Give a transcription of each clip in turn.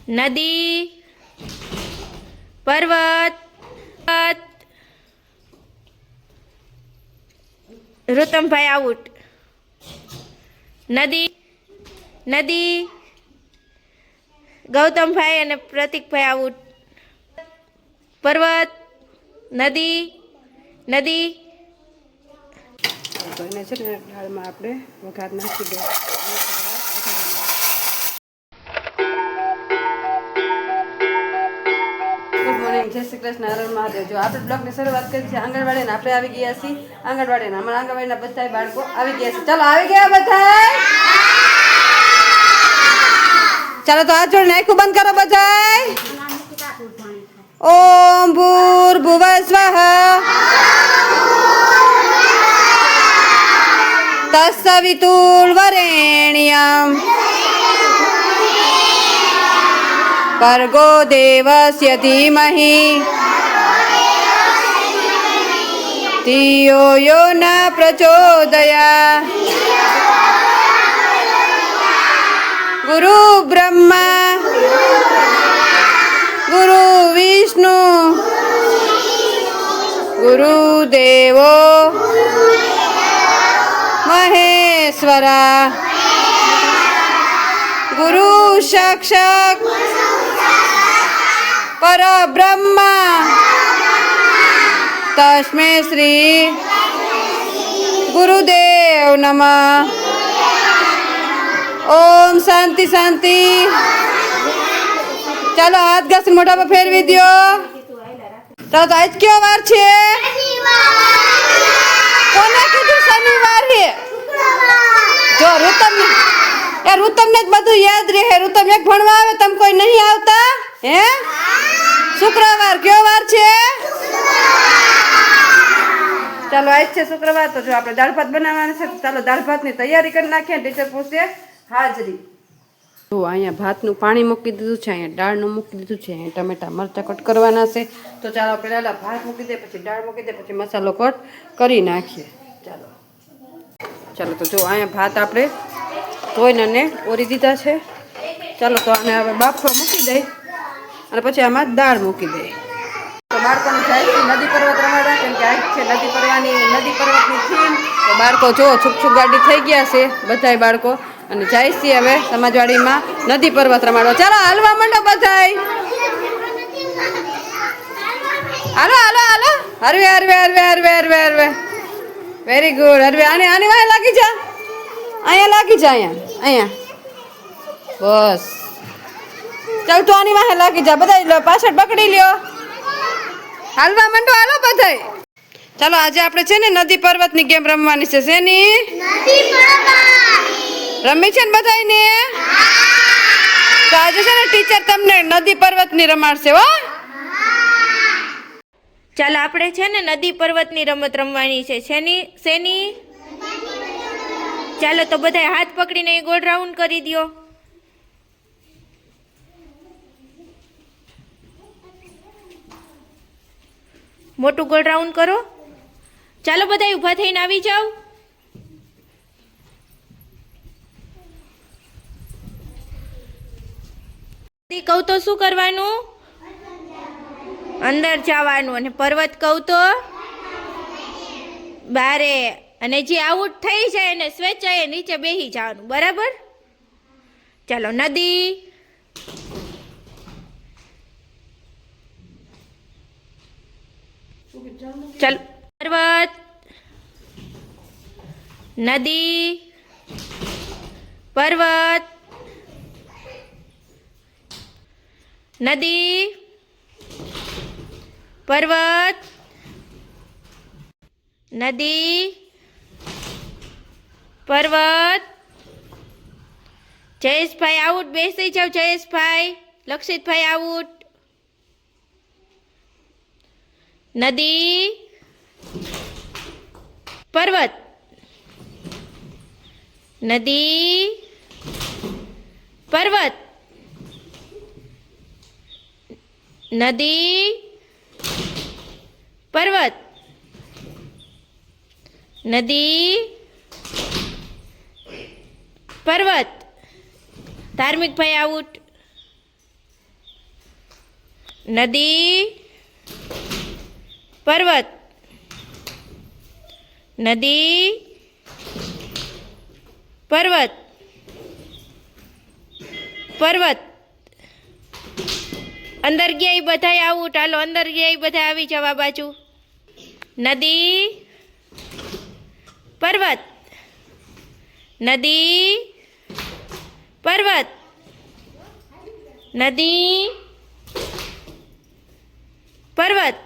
નદી, પર્વત, ઋતમભાઈ આઉટ. નદી, નદી, ગૌતમભાઈ અને પ્રતિકભાઈ આઉટ. પર્વત, નદી, નદી. તો એને છે ને દાળમાં આપણે વઘાર નાખી દઈએ. ગુડ મોર્નિંગ, જય શ્રી કૃષ્ણ, હર હર મહાદેવ. જો આપણે બ્લોગની શરૂઆત કરી છે આંગણવાડીને. આપણે આવી ગયા છીએ આંગણવાડીને. અમારા આંગણવાડીના બધા બાળકો આવી ગયા છે. ચાલો, આવી ગયા બધા. ચાલો તો હાથ જોડીને આખું બંધ કરો બધા. ઓમ ભૂર્ભુવઃ સ્વઃ તત્સવિતુર્વરેણ્યં ભર્ગો દેવસ્ય ધીમહિ ધિયો યો ન પ્રચોદયાત. ગુરુ બ્રહ્મા ગુરુ વિષ્ણુ ગુરુદેવો મહેશ્વરા ગુરુ સાક્ષાત પરબ્રહ્મા તસ્मै શ્રી ગુરુદેવ નમઃ. ઓમ શાંતિ શાંતિ. ચાલો હાથ ઘસીને મોઢા પર ફેરવી દો. ચાલો તો આજ કયો વાર છે? કોને કીધું શનિવાર છે? જો ઋતમને જ બધું યાદ રહે. ઋતમ એક ભણવા આવે, તમે કોઈ નહીં આવતા હે? શુક્રવાર કયો વાર છે? ચાલો આજ છે શુક્રવાર. તો જો આપણે દાળ ભાત બનાવવાના છે. ચાલો દાળ ભાતની તૈયારી કરી નાખીએ. ટીચર પૂછશે હાજરી. તો અહીંયા ભાતનું પાણી મૂકી દીધું છે, અહીંયા દાળનું મૂકી દીધું છે, અહીંયા ટમેટા મરચાં કટ કરવાના છે. તો ચાલો પહેલાં ભાત મૂકી દે, પછી દાળ મૂકી દે, પછી મસાલો કટ કરી નાખીએ. ચાલો ચાલો તો જો અહીંયા ભાત આપણે ધોઈને અને ઓરી દીધા છે. ચાલો તો આને હવે બાફવા મૂકી દઈ અને પછી આમાં દાળ મૂકી દઈએ. તો બાળકોને જાય છે નદી પર્વત રમાડવા, કેમ કે આજ છે નદી પર્વતની થીમ. તો બાળકો જો છૂક ગાડી થઈ ગયા છે બધાય બાળકો, અને જાય છે હવે સમાજવાડીમાં નદી પર્વત રમાડવા. ચાલો હાલવા માંડો બધાય. હાલો હાલો હાલો. હરવે હરવે હરવે હરવે હરવે હરવે. Very good. હરવે આની વાય લાગી જા. અહીંયા લાગી જા. અહીંયા બસ. ચાલ તું આની વાહે લાગી જા. બધા પાછળ પકડી લ્યો. હાલવા માંડો. હાલો બધાય. ચાલો આજે આપણે છે ને નદી પર્વતની ગેમ રમવાની છે. શેની? રમી છે ને બધાને? તો આજે છે ને ટીચર તમને નદી પર્વતની રમાડશે હો. ચાલો આપણે છે ને નદી પર્વતની રમત રમવાની છે. શેની? ચાલો તો બધાય હાથ પકડીને ગોળ રાઉન્ડ કરી દો. મોટું ગોળ રાઉન્ડ કરો. ચાલો બધા ઊભા થઈને આવી જાઓ. કહું તો શું કરવાનું? અંદર જવાનું. અને પર્વત કહું તો બારે. અને જે આઉટ થઈ જાય એને સ્વેચ્છાએ નીચે બેસી જવાનું. બરાબર? ચાલો નદી, ચાલો પર્વત, નદી, પર્વત, નદી, પર્વત, નદી, પર્વત. જયેશભાઈ આઉટ. બેસી જાઓ જયેશભાઈ. લક્ષિતભાઈ આઉટ. નદી, પર્વત, નદી, પર્વત, નદી, પર્વત, નદી, પર્વત. ધાર્મિકભાઈ આઉટ. નદી પર્વત નદી પર્વત પર્વત અંદર ગયા એ બધાય આવું ચાલો અંદર ગયા એ બધા આવી જવા બાજુ નદી પર્વત નદી પર્વત નદી પર્વત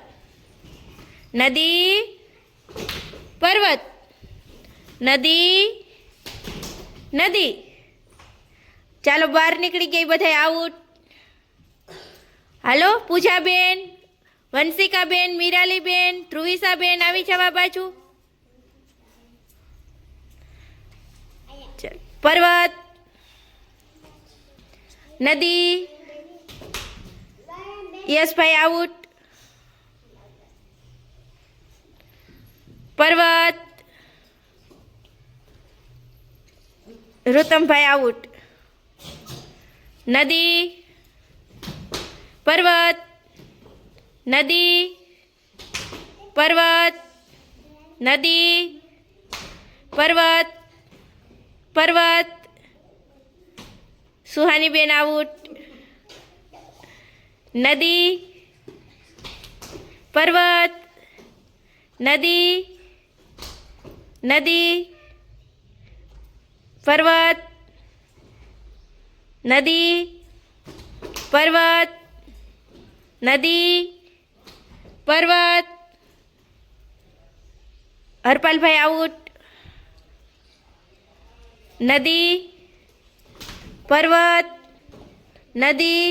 નદી પર્વત નદી નદી ચાલો બહાર નીકળી ગઈ બધાય આઉટ હાલો પૂજાબેન વંશિકાબેન મીરાલીબેન ધ્રુવિસાબેન આવી જવા બાજુ ચાલ પર્વત નદી યશભાઈ આઉટ પર્વત રુતમભાઈ આઉટ નદી પર્વત નદી પર્વત નદી પર્વત પર્વત સુહાનીબેન આઉટ નદી પર્વત નદી નદી પર્વત નદી પર્વત નદી પર્વત હરપાલભાઈ આઉટ નદી પર્વત નદી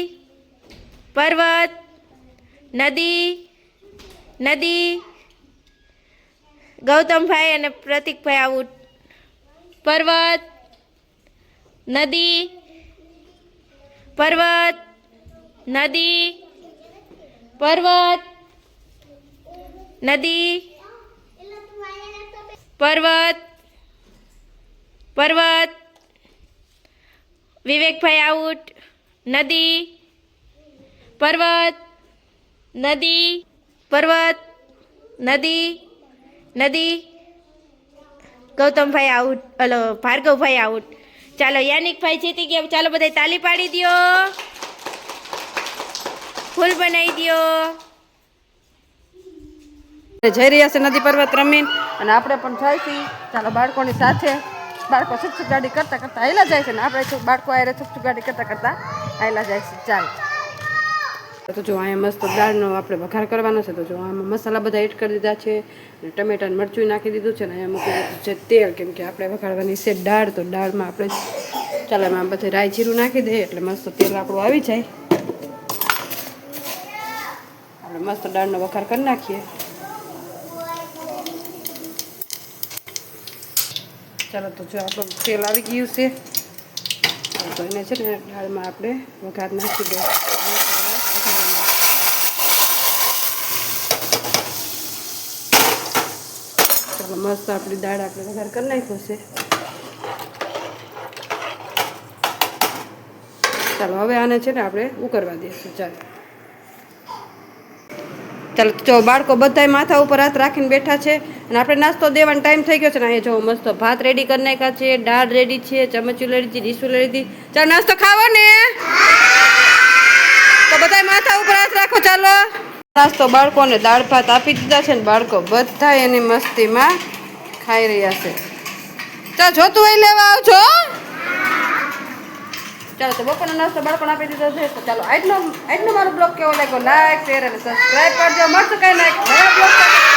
પર્વત નદી નદી ગૌતમભાઈ અને પ્રતિકભાઈ આઉટ પર્વત નદી પર્વત નદી પર્વત નદી પર્વત પર્વત વિવેકભાઈ આઉટ નદી પર્વત નદી પર્વત નદી નદી ગૌતમભાઈ આઉટ હલો ભાર્ગવભાઈ આઉટ ચાલો યાનિકભાઈ જીતી ગયા ચાલો બધા તાલી પાડી દો ફૂલ બનાવી દો જઈ રહ્યા છે નદી પર્વત રમીન અને આપણે પણ જઈશું ચાલો બાળકોની સાથે બાળકો છુક ગાડી કરતા કરતા હાલ્યા જાય છે ને આપણે બાળકો આરે છુક ગાડી કરતા કરતા હાલ્યા જાય છે ચાલ તો જો અહીંયા મસ્ત દાળનો આપણે વઘાર કરવાનો છે તો જો આમાં મસાલા બધા એડ કરી દીધા છે અને ટમેટાને મરચું નાખી દીધું છે ને અહીંયા મૂકી દીધું છે તેલ કેમ કે આપણે વઘારવાની છે દાળ તો દાળમાં આપણે ચાલો એમાં બધે રાઈ જીરું નાખી દઈએ એટલે મસ્ત તેલ આપણું આવી જાય આપણે મસ્ત દાળનો વઘાર કરી નાખીએ ચાલો તો જો આપણું તેલ આવી ગયું છે તો એને છે ને દાળમાં આપણે વઘાર નાખી દઈએ ચાલો મસ્ત આપણી દાળ આપણે વઘાર કરી નાખ્યો છે ચાલો હવે આને છે ને આપણે ઉકળવા દઈશું ચાલો ચાલો જો બાળકો બધાય માથા ઉપર હાથ રાખીને બેઠા છે અને આપણે નાસ્તો દેવાનો ટાઈમ થઈ ગયો છે ને અહીંયા જો મસ્ત ભાત રેડી કરી નાખ્યા છે દાળ રેડી છે ચમચી લઈ લીધી ડીશું લઈ લીધી ચાલો નાસ્તો ખાવો ને તો બધાય માથા ઉપર હાથ રાખો ચાલો નાસ્તો બાળકોને દાળ ભાત આપી દીધા છે ને બાળકો બધા એની મસ્તીમાં ખાઈ રહ્યા છે ચાલ જોતું હોય લેવા આવજો ચાલો તો બપોરનો નાસ્તો બાળકોને આપી દીધો છે તો ચાલો આજનો મારો બ્લોગ કેવો લાગ્યો લાઈક શેર અને સબસ્ક્રાઈબ કરજો મળશું કઈ ના બ્લોગ